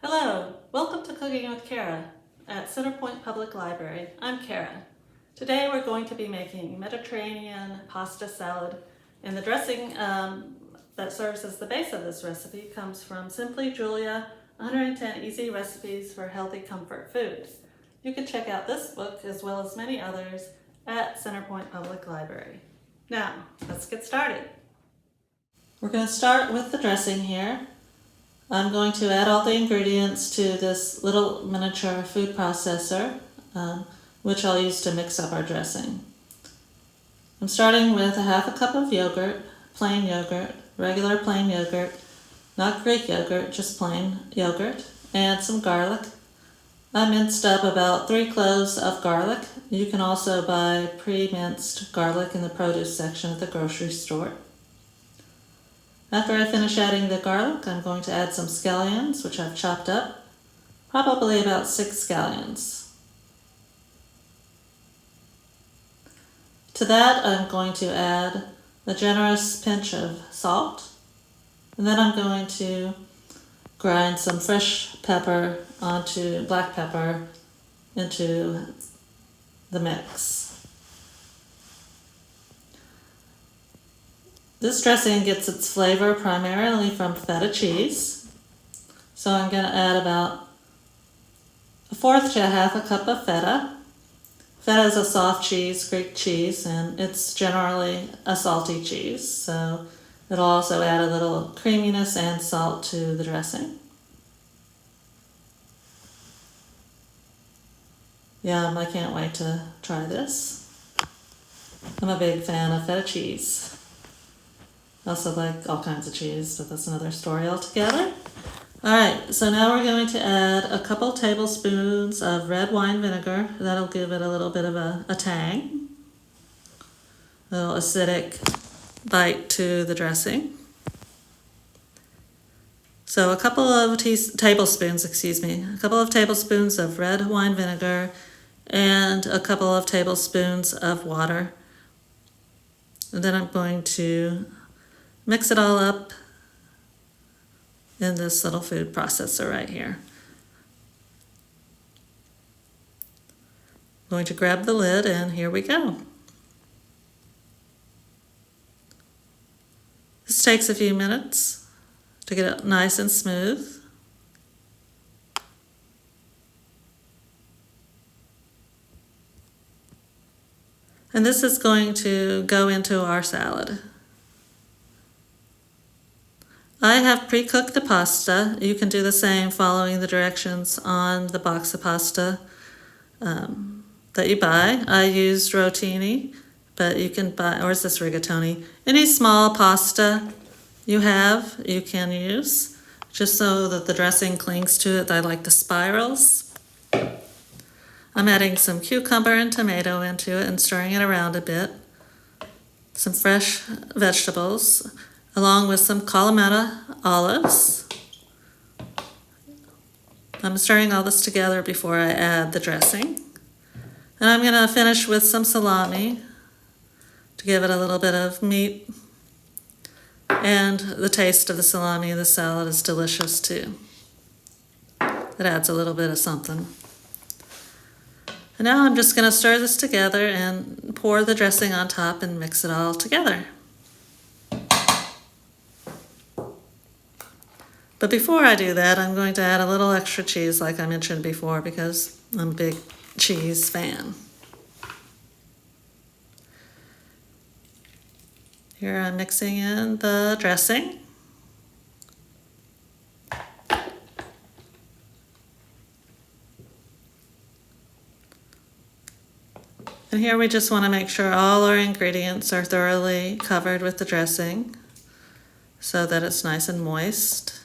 Hello, welcome to Cooking with Cara at Centerpoint Public Library. I'm Cara. Today we're going to be making Mediterranean pasta salad, and the dressing that serves as the base of this recipe comes from Simply Julia 110 Easy Recipes for Healthy Comfort Food. You can check out this book as well as many others at Centerpoint Public Library. Now, let's get started. We're going to start with the dressing here. I'm going to add all the ingredients to this little miniature food processor, which I'll use to mix up our dressing. I'm starting with a half a cup of yogurt, plain yogurt, regular plain yogurt, not Greek yogurt, just plain yogurt, and some garlic. I minced up about 3 cloves of garlic. You can also buy pre-minced garlic in the produce section at the grocery store. After I finish adding the garlic, I'm going to add some scallions, which I've chopped up, probably about 6 scallions. To that, I'm going to add a generous pinch of salt, and then I'm going to grind some fresh pepper onto black pepper into the mix. This dressing gets its flavor primarily from feta cheese, so I'm going to add about 1/4 to 1/2 cup of feta. Feta is a soft cheese, Greek cheese, and it's generally a salty cheese, so it'll also add a little creaminess and salt to the dressing. Yum, I can't wait to try this. I'm a big fan of feta cheese. I also like all kinds of cheese, but that's another story altogether. Alright, so now we're going to add a couple tablespoons of red wine vinegar. That'll give it a little bit of a tang, a little acidic bite to the dressing. So a couple of tablespoons of red wine vinegar and a couple of tablespoons of water. And then I'm going to mix it all up in this little food processor right here. I'm going to grab the lid, and here we go. This takes a few minutes to get it nice and smooth. And this is going to go into our salad. I have pre-cooked the pasta. You can do the same following the directions on the box of pasta that you buy. I used rotini, but you can buy, or is this rigatoni? Any small pasta you have, you can use, just so that the dressing clings to it. I like the spirals. I'm adding some cucumber and tomato into it and stirring it around a bit. Some fresh vegetables, along with some Kalamata olives. I'm stirring all this together before I add the dressing. And I'm going to finish with some salami to give it a little bit of meat. And the taste of the salami in the salad is delicious too. It adds a little bit of something. And now I'm just going to stir this together and pour the dressing on top and mix it all together. But before I do that, I'm going to add a little extra cheese like I mentioned before, because I'm a big cheese fan. Here I'm mixing in the dressing. And here we just want to make sure all our ingredients are thoroughly covered with the dressing so that it's nice and moist.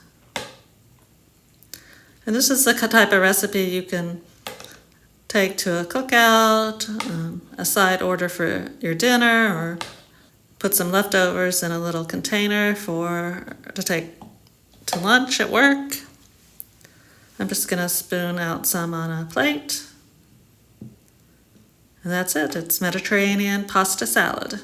And this is the type of recipe you can take to a cookout, a side order for your dinner, or put some leftovers in a little container to take to lunch at work. I'm just going to spoon out some on a plate. And that's it. It's Mediterranean pasta salad.